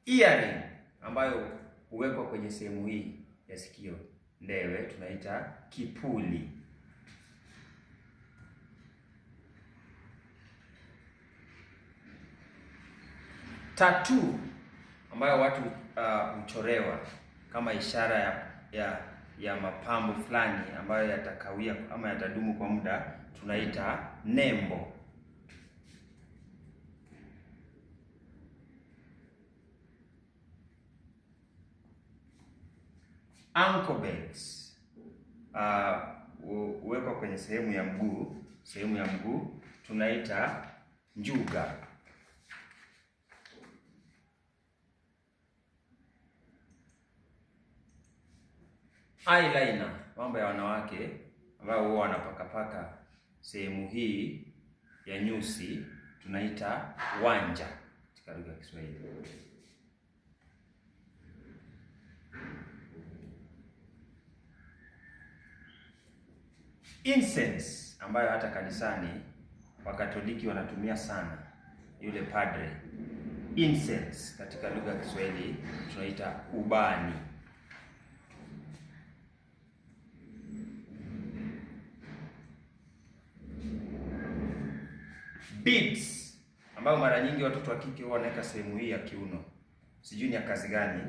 Earring ambayo huwekwa kwenye sehemu hii ya sikio, ndewe, tunaita kipuli. Tattoo ambayo watu huchorewa kama ishara ya mapambo fulani ambayo yatakawia ama yatadumu kwa muda, tunaita nembo. Ankle belts huwekwa kwenye sehemu ya mguu, tunaita njuga. Eyeliner, mambo ya wanawake ambao huwa wanapakapaka sehemu hii ya nyusi, tunaita wanja katika lugha ya Kiswahili. Incense ambayo hata kanisani Wakatoliki wanatumia sana, yule padre. Incense katika lugha ya Kiswahili tunaita ubani. Beads ambayo mara nyingi watoto wa kike huwa wanaweka sehemu hii ya kiuno. Sijui ni ya kazi gani,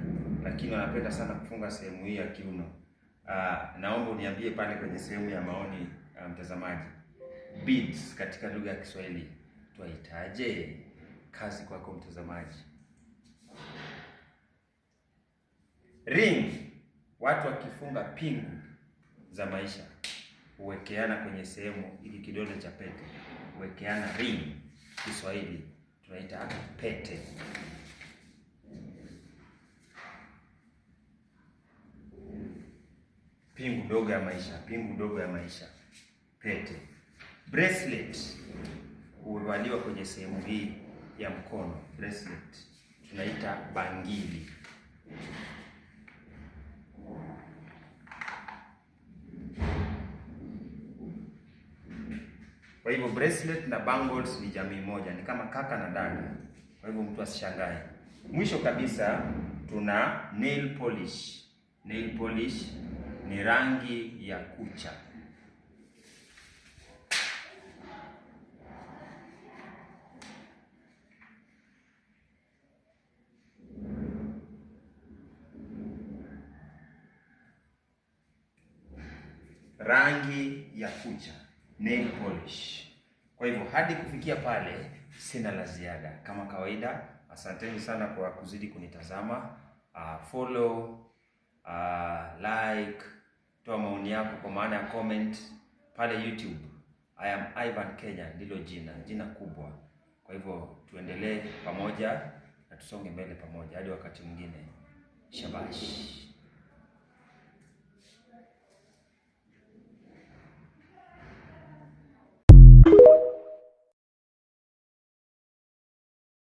lakini wanapenda sana kufunga sehemu hii ya kiuno. Naomba uniambie pale kwenye sehemu ya maoni, mtazamaji, beads katika lugha ya Kiswahili tuwaitaje? Kazi kwako mtazamaji. Ring, watu wakifunga pingu za maisha huwekeana kwenye sehemu ili kidole cha pete, huwekeana ring. Kiswahili tunaita pete. Pingu ndogo ya maisha, pete. Bracelet huvaliwa kwenye sehemu hii ya mkono, bracelet tunaita bangili. Kwa hivyo bracelet na bangles ni jamii moja, ni kama kaka na dada. Kwa hivyo mtu asishangae. Mwisho kabisa tuna nail polish. Nail polish ni rangi ya kucha. Rangi ya kucha, nail polish. Kwa hivyo hadi kufikia pale sina la ziada. Kama kawaida, asanteni sana kwa kuzidi kunitazama. Follow, like, toa maoni yako kwa maana ya comment pale YouTube. I am Ivan Kenya, ndilo jina kubwa. Kwa hivyo tuendelee pamoja na tusonge mbele pamoja hadi wakati mwingine. Shabash.